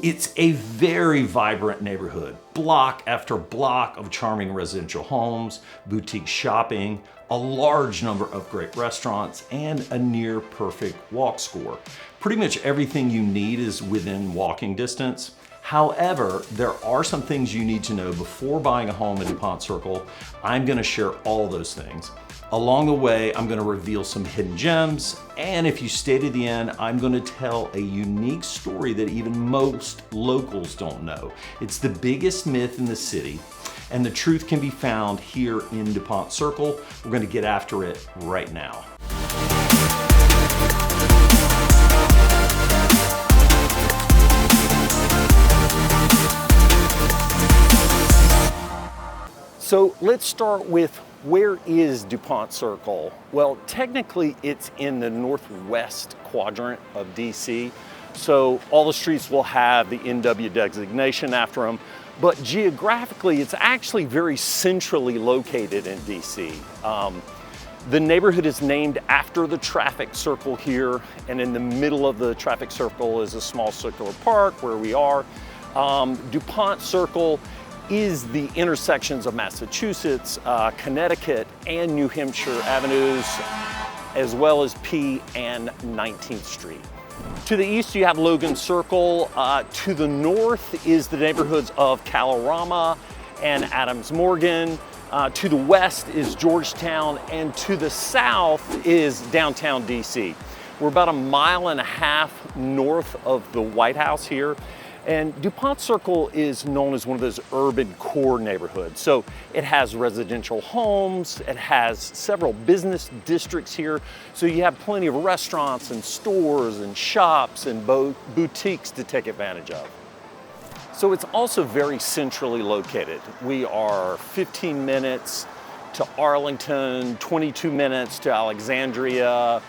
It's a very vibrant neighborhood, block after block of charming residential homes, boutique shopping, a large number of great restaurants, and a near perfect walk score. Pretty much everything you need is within walking distance. However, there are some things you need to know before buying a home in Dupont Circle. I'm gonna share all those things. Along the way, I'm gonna reveal some hidden gems, and if you stay to the end, I'm gonna tell a unique story that even most locals don't know. It's the biggest myth in the city, and the truth can be found here in Dupont Circle. We're gonna get after it right now. So let's start with, where is Dupont Circle? Well, technically it's in the Northwest Quadrant of DC. So all the streets will have the NW designation after them, but geographically it's actually very centrally located in DC. The neighborhood is named after the traffic circle here, and in the middle of the traffic circle is a small circular park where we are. Dupont Circle is the intersections of Massachusetts, Connecticut, and New Hampshire Avenues, as well as P and 19th Street. To the east, you have Logan Circle. To the north is the neighborhoods of Kalorama and Adams Morgan. To the west is Georgetown, and to the south is downtown DC. We're about 1.5 miles north of the White House here. And Dupont Circle is known as one of those urban core neighborhoods. So it has residential homes, it has several business districts here. So you have plenty of restaurants and stores and shops and boutiques to take advantage of. So it's also very centrally located. We are 15 minutes to Arlington, 22 minutes to Alexandria,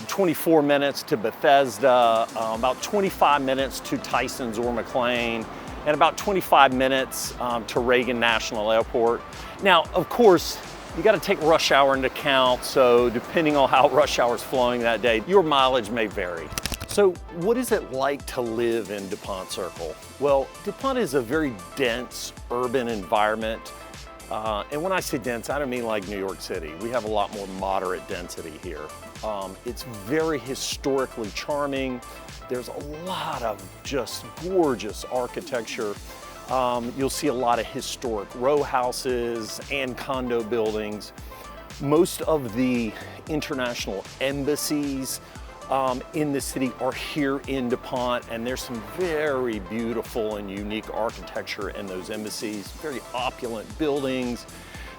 24 minutes to Bethesda, about 25 minutes to Tysons or McLean, and about 25 minutes to Reagan National Airport. Now, of course, you got to take rush hour into account, so depending on how rush hour is flowing that day, your mileage may vary. So what is it like to live in Dupont Circle? Well, Dupont is a very dense urban environment. And when I say dense, I don't mean like New York City. We have a lot more moderate density here. It's very historically charming. There's a lot of just gorgeous architecture. You'll see a lot of historic row houses and condo buildings. Most of the international embassies in the city are here in Dupont, and there's some very beautiful and unique architecture in those embassies, very opulent buildings.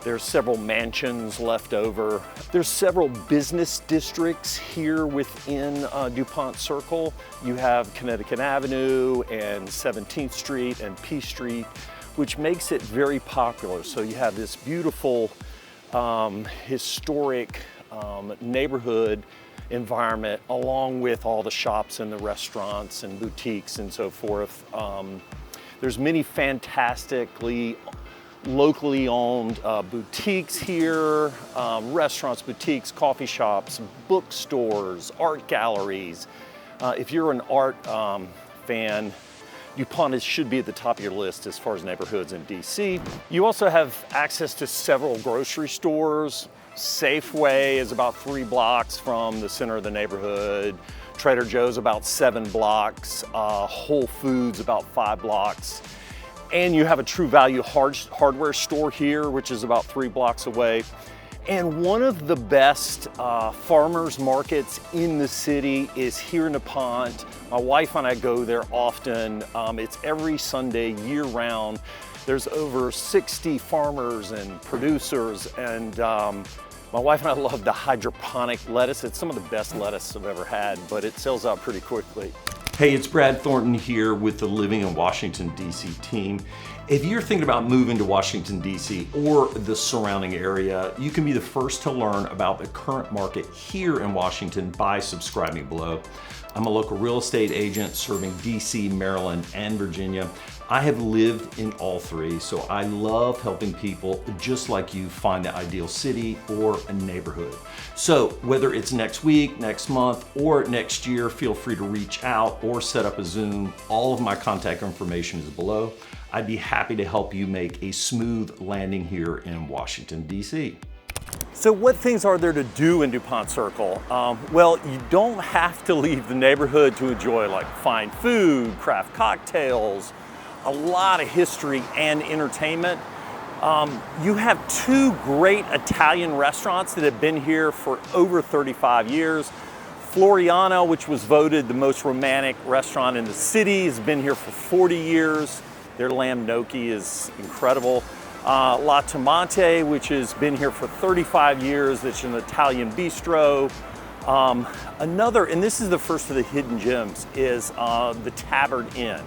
There's several mansions left over. There's several business districts here within Dupont Circle. You have Connecticut Avenue and 17th Street and P Street, which makes it very popular. So you have this beautiful historic neighborhood environment, along with all the shops and the restaurants and boutiques and so forth. There's many fantastically locally owned boutiques here, restaurants, boutiques, coffee shops, bookstores, art galleries. If you're an art fan, Dupont should be at the top of your list as far as neighborhoods in DC. You also have access to several grocery stores. Safeway is about 3 blocks from the center of the neighborhood. Trader Joe's about 7 blocks. Whole Foods about 5 blocks. And you have a True Value hardware store here, which is about 3 blocks away. And one of the best farmers markets in the city is here in Dupont. My wife and I go there often. It's every Sunday, year round. There's over 60 farmers and producers, and my wife and I love the hydroponic lettuce. It's some of the best lettuce I've ever had, but it sells out pretty quickly. Hey, it's Brad Thornton here with the Living in Washington, DC team. If you're thinking about moving to Washington, DC or the surrounding area, you can be the first to learn about the current market here in Washington by subscribing below. I'm a local real estate agent serving DC, Maryland, and Virginia. I have lived in all three, so I love helping people just like you find the ideal city or a neighborhood. So whether it's next week, next month, or next year, feel free to reach out or set up a Zoom. All of my contact information is below. I'd be happy to help you make a smooth landing here in Washington, DC. So what things are there to do in Dupont Circle? Well, you don't have to leave the neighborhood to enjoy like fine food, craft cocktails, a lot of history and entertainment. You have two great Italian restaurants that have been here for over 35 years. Floriana, which was voted the most romantic restaurant in the city, has been here for 40 years. Their lamb gnocchi is incredible. La Tomate, which has been here for 35 years, it's an Italian bistro. Another, and this is the first of the hidden gems, is the Tavern Inn.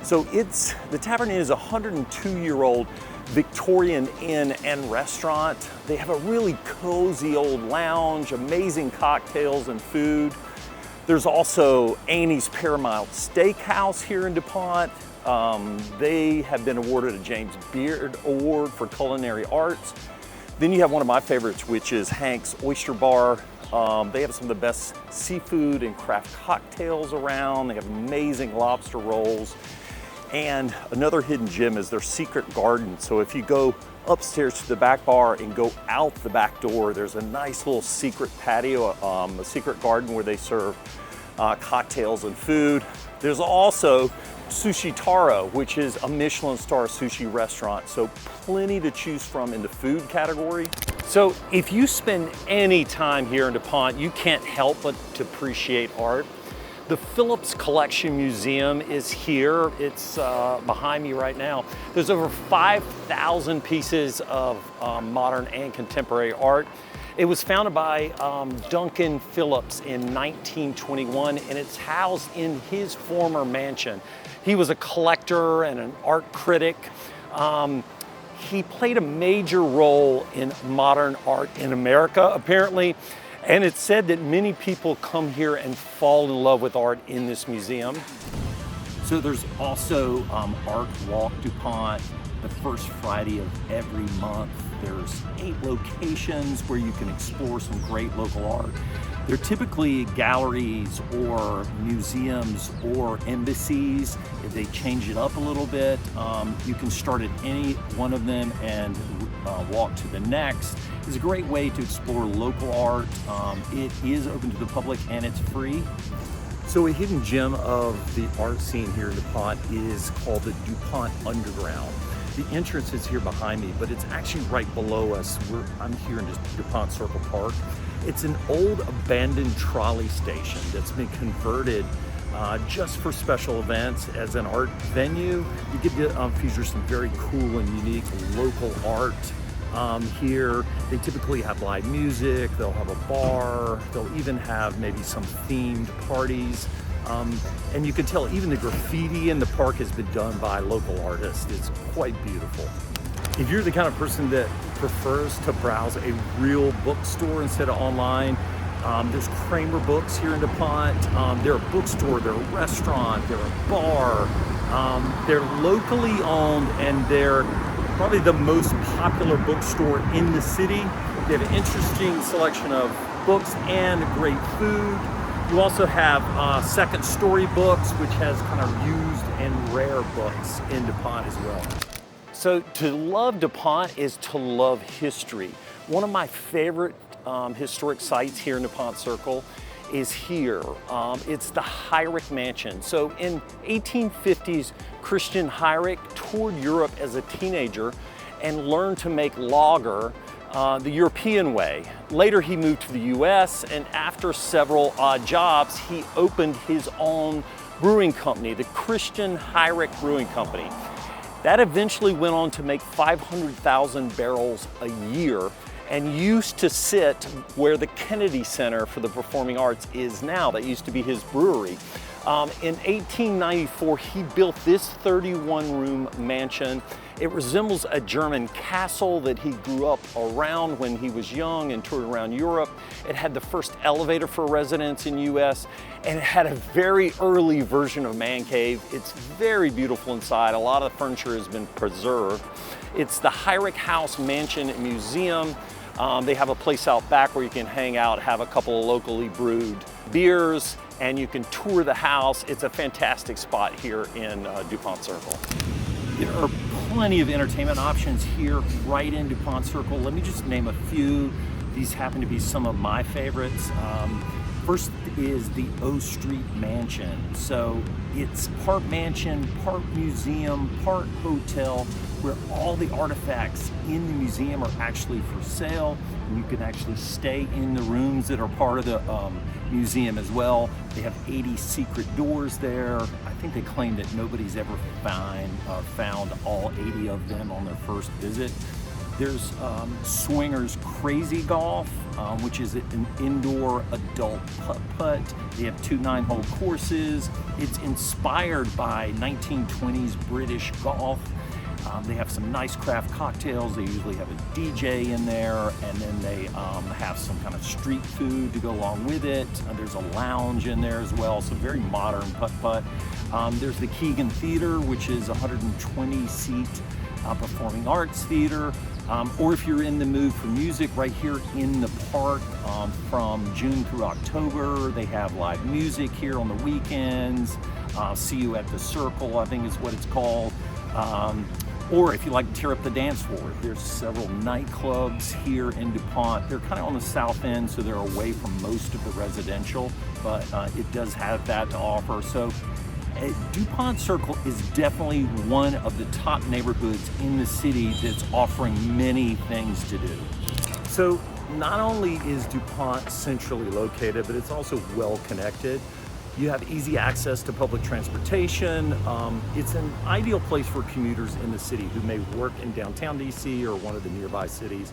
So the Tavern Inn is a 102-year-old Victorian inn and restaurant. They have a really cozy old lounge, amazing cocktails and food. There's also Annie's Paramount Steakhouse here in DuPont. They have been awarded a James Beard Award for culinary arts. Then you have one of my favorites, which is Hank's Oyster Bar. They have some of the best seafood and craft cocktails around. They have amazing lobster rolls. And another hidden gem is their secret garden. So if you go upstairs to the back bar and go out the back door, there's a nice little secret patio, a secret garden where they serve cocktails and food. There's also Sushi Taro, which is a Michelin star sushi restaurant. So plenty to choose from in the food category. So if you spend any time here in DuPont, you can't help but to appreciate art. The Phillips Collection Museum is here. It's behind me right now. There's over 5,000 pieces of modern and contemporary art. It was founded by Duncan Phillips in 1921, and it's housed in his former mansion. He was a collector and an art critic. He played a major role in modern art in America, apparently. And it's said that many people come here and fall in love with art in this museum. So there's also Art Walk DuPont, the first Friday of every month. There's 8 locations where you can explore some great local art. They're typically galleries or museums or embassies. If they change it up a little bit, you can start at any one of them and walk to the next. It's a great way to explore local art. It is open to the public and it's free. So a hidden gem of the art scene here in DuPont is called the DuPont Underground. The entrance is here behind me, but it's actually right below us. I'm here in DuPont Circle Park. It's an old abandoned trolley station that's been converted just for special events as an art venue. You get to feature some very cool and unique local art here. They typically have live music, they'll have a bar, they'll even have maybe some themed parties. And you can tell even the graffiti in the park has been done by local artists. It's quite beautiful. If you're the kind of person that prefers to browse a real bookstore instead of online, there's Kramerbooks here in DuPont. They're a bookstore, they're a restaurant, they're a bar. They're locally owned and they're probably the most popular bookstore in the city. They have an interesting selection of books and great food. You also have Second Story Books, which has kind of used and rare books in DuPont as well. So to love DuPont is to love history. One of my favorite historic sites here in DuPont Circle is here. It's the Heinrich Mansion. So in 1850s, Christian Heinrich toured Europe as a teenager and learned to make lager the European way. Later he moved to the US, and after several odd jobs, he opened his own brewing company, the Christian Heinrich Brewing Company. That eventually went on to make 500,000 barrels a year and used to sit where the Kennedy Center for the Performing Arts is now. That used to be his brewery. In 1894, he built this 31-room mansion. It resembles a German castle that he grew up around when he was young and toured around Europe. It had the first elevator for residents in US, and it had a very early version of man cave. It's very beautiful inside. A lot of the furniture has been preserved. It's the Heinrich House Mansion and Museum. They have a place out back where you can hang out, have a couple of locally brewed beers, and you can tour the house. It's a fantastic spot here in Dupont Circle. There are plenty of entertainment options here right in Dupont Circle. Let me just name a few. These happen to be some of my favorites. First is the O Street Mansion. So it's part mansion, part museum, part hotel, where all the artifacts in the museum are actually for sale. And you can actually stay in the rooms that are part of the museum as well. They have 80 secret doors there. I think they claim that nobody's ever found all 80 of them on their first visit. There's Swingers Crazy Golf, which is an indoor adult putt-putt. They have 2 9-hole courses. It's inspired by 1920s British golf. They have some nice craft cocktails. They usually have a DJ in there, and then they have some kind of street food to go along with it. There's a lounge in there as well, so very modern putt-putt. There's the Keegan Theater, which is a 120-seat performing arts theater. Or if you're in the mood for music, right here in the park from June through October, they have live music here on the weekends. See You at the Circle, I think is what it's called. Or if you like to tear up the dance floor, there's several nightclubs here in DuPont. They're kind of on the south end, so they're away from most of the residential, but it does have that to offer. So DuPont Circle is definitely one of the top neighborhoods in the city that's offering many things to do. So not only is DuPont centrally located, but it's also well connected. You have easy access to public transportation. It's an ideal place for commuters in the city who may work in downtown DC or one of the nearby cities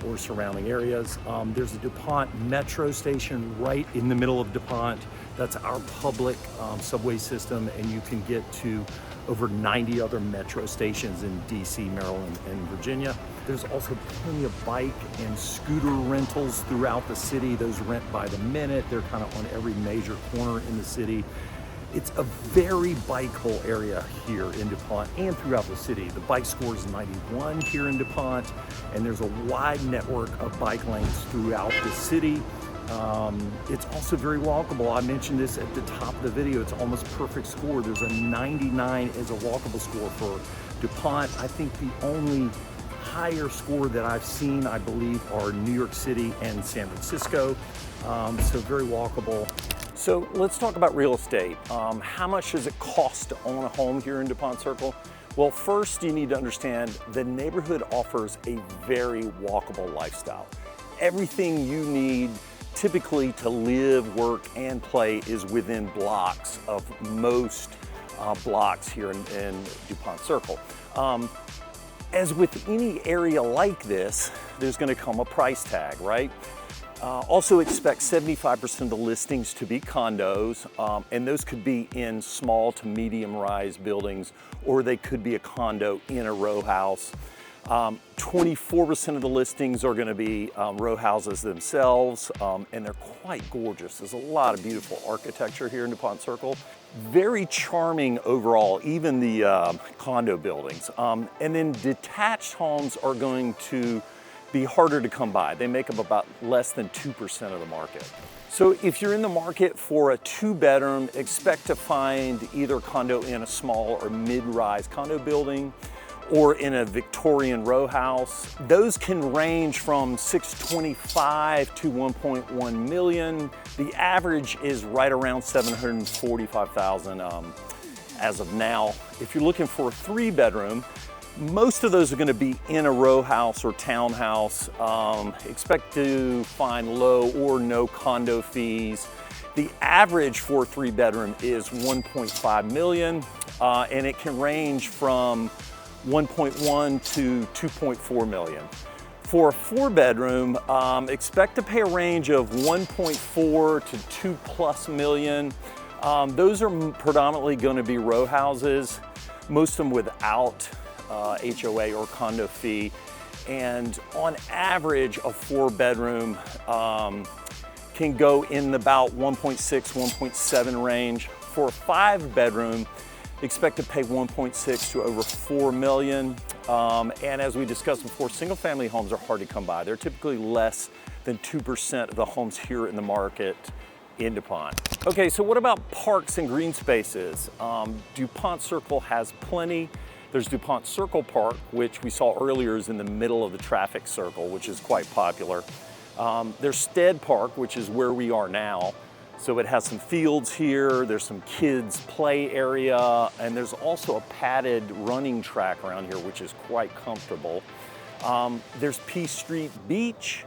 or surrounding areas. There's a DuPont metro station right in the middle of DuPont. That's our public subway system, and you can get to over 90 other metro stations in DC, Maryland, and Virginia. There's also plenty of bike and scooter rentals throughout the city. Those rent by the minute. They're kind of on every major corner in the city. It's a very bikeable area here in DuPont and throughout the city. The bike score is 91 here in DuPont, and there's a wide network of bike lanes throughout the city. It's also very walkable. I mentioned this at the top of the video. It's almost perfect score. There's a 99 as a walkable score for DuPont. I think the only higher score that I've seen, I believe, are New York City and San Francisco. So very walkable. So let's talk about real estate. How much does it cost to own a home here in DuPont Circle? Well, first you need to understand the neighborhood offers a very walkable lifestyle. Everything you need typically to live, work, and play is within blocks of most blocks here in DuPont Circle. As with any area like this, there's going to come a price tag, right? Also expect 75% of the listings to be condos, and those could be in small to medium-rise buildings, or they could be a condo in a row house. 24% of the listings are going to be row houses themselves, and they're quite gorgeous. There's a lot of beautiful architecture here in DuPont Circle. Very charming overall, even the condo buildings. And then detached homes are going to be harder to come by. They make up about less than 2% of the market. So if you're in the market for a 2-bedroom, expect to find either condo in a small or mid-rise condo building, or in a Victorian row house. Those can range from $625,000 to $1.1 million. The average is right around $745,000 as of now. If you're looking for a 3-bedroom, most of those are going to be in a row house or townhouse. Expect to find low or no condo fees. The average for a 3-bedroom is $1.5 million, and it can range from 1.1 to 2.4 million. For a 4-bedroom, expect to pay a range of 1.4 to 2+ million. Those are predominantly going to be row houses, most of them without HOA or condo fee. And on average, a 4-bedroom can go in about 1.6, 1.7 range. For a 5-bedroom, expect to pay 1.6 to over 4 million. And as we discussed before, single-family homes are hard to come by. They're typically less than 2% of the homes here in the market in DuPont. Okay, so what about parks and green spaces? DuPont Circle has plenty. There's DuPont Circle Park, which we saw earlier is in the middle of the traffic circle, which is quite popular. There's Stead Park, which is where we are now. So it has some fields here, there's some kids' play area, and there's also a padded running track around here, which is quite comfortable. There's P Street Beach,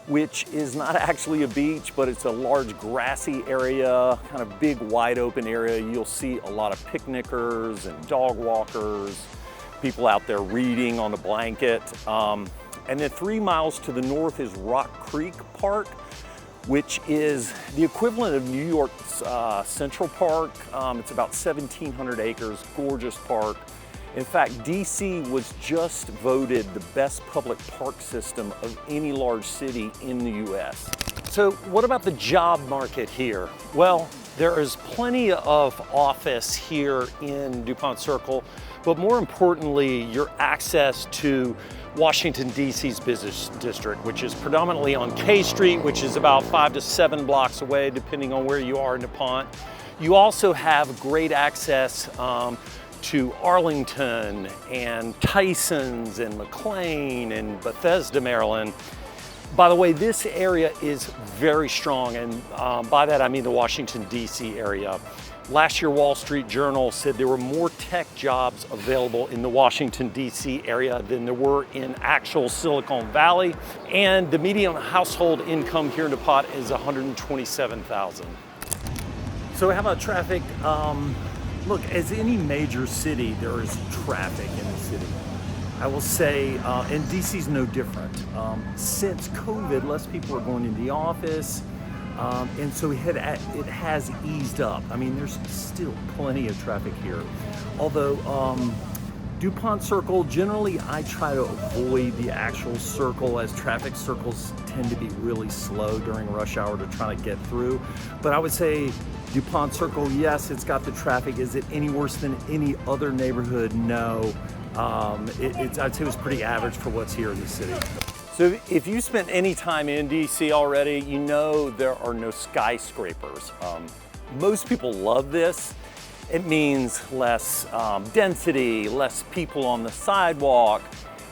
which is not actually a beach, but it's a large grassy area, kind of big wide open area. You'll see a lot of picnickers and dog walkers, people out there reading on the blanket. And then 3 miles to the north is Rock Creek Park, which is the equivalent of New York's Central Park. It's about 1,700 acres, gorgeous park. In fact, DC was just voted the best public park system of any large city in the US. So what about the job market here? Well, there is plenty of office here in DuPont Circle, but more importantly, your access to Washington, D.C.'s business district, which is predominantly on K Street, which is about 5 to 7 blocks away, depending on where you are in DuPont. You also have great access to Arlington and Tysons and McLean and Bethesda, Maryland. By the way, this area is very strong, and by that I mean the Washington, D.C. area. Last year, Wall Street Journal said there were more tech jobs available in the Washington, D.C. area than there were in actual Silicon Valley, and the median household income here in DuPont is $127,000. So how about traffic? Look, as any major city, there is traffic in the city. I will say, and DC's no different. Since COVID, less people are going into the office, and so it has eased up. I mean, there's still plenty of traffic here. Although DuPont Circle, generally I try to avoid the actual circle, as traffic circles tend to be really slow during rush hour to try to get through. But I would say DuPont Circle, yes, it's got the traffic. Is it any worse than any other neighborhood? No. I'd say it was pretty average for what's here in the city. So if you spent any time in DC already, you know there are no skyscrapers. Most people love this. It means less density, less people on the sidewalk.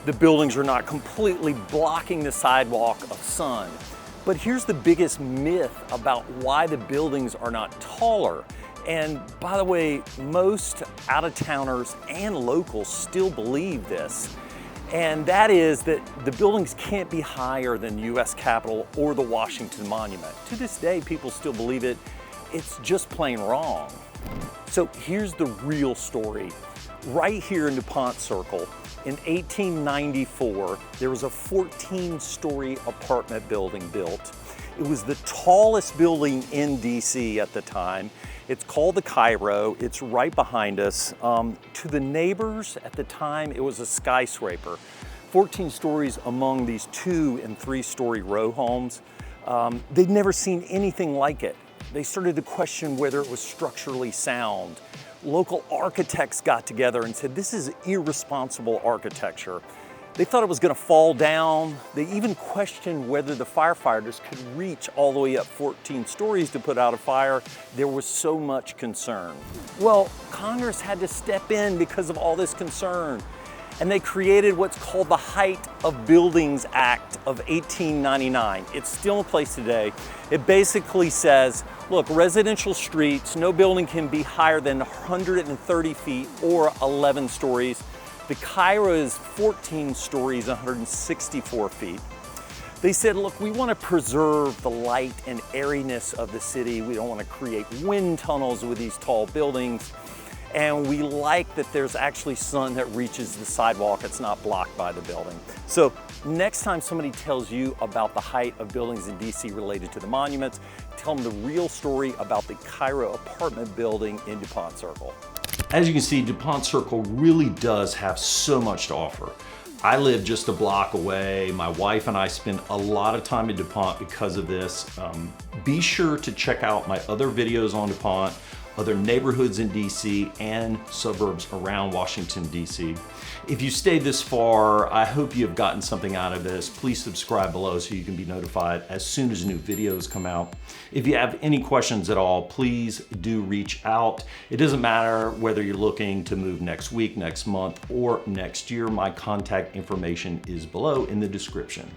The buildings are not completely blocking the sidewalk of sun. But here's the biggest myth about why the buildings are not taller. And by the way, most out-of-towners and locals still believe this. And that is that the buildings can't be higher than US Capitol or the Washington Monument. To this day, people still believe it. It's just plain wrong. So here's the real story. Right here in DuPont Circle, in 1894, there was a 14-story apartment building built. It was the tallest building in DC at the time. It's called the Cairo. It's right behind us. To the neighbors at the time, it was a skyscraper. 14 stories among these 2- and 3-story row homes. They'd never seen anything like it. They started to question whether it was structurally sound. Local architects got together and said, this is irresponsible architecture. They thought it was going to fall down. They even questioned whether the firefighters could reach all the way up 14 stories to put out a fire. There was so much concern. Well, Congress had to step in because of all this concern. And they created what's called the Height of Buildings Act of 1899. It's still in place today. It basically says, look, residential streets, no building can be higher than 130 feet or 11 stories. The Cairo is 14 stories, 164 feet. They said, look, we want to preserve the light and airiness of the city. We don't want to create wind tunnels with these tall buildings. And we like that there's actually sun that reaches the sidewalk. It's not blocked by the building. So next time somebody tells you about the height of buildings in DC related to the monuments, tell them the real story about the Cairo apartment building in Dupont Circle. As you can see, Dupont Circle really does have so much to offer. I live just a block away. My wife and I spend a lot of time in Dupont because of this. Be sure to check out my other videos on Dupont, other neighborhoods in DC and suburbs around Washington, DC. If you stayed this far, I hope you have gotten something out of this. Please subscribe below so you can be notified as soon as new videos come out. If you have any questions at all, please do reach out. It doesn't matter whether you're looking to move next week, next month, or next year. My contact information is below in the description.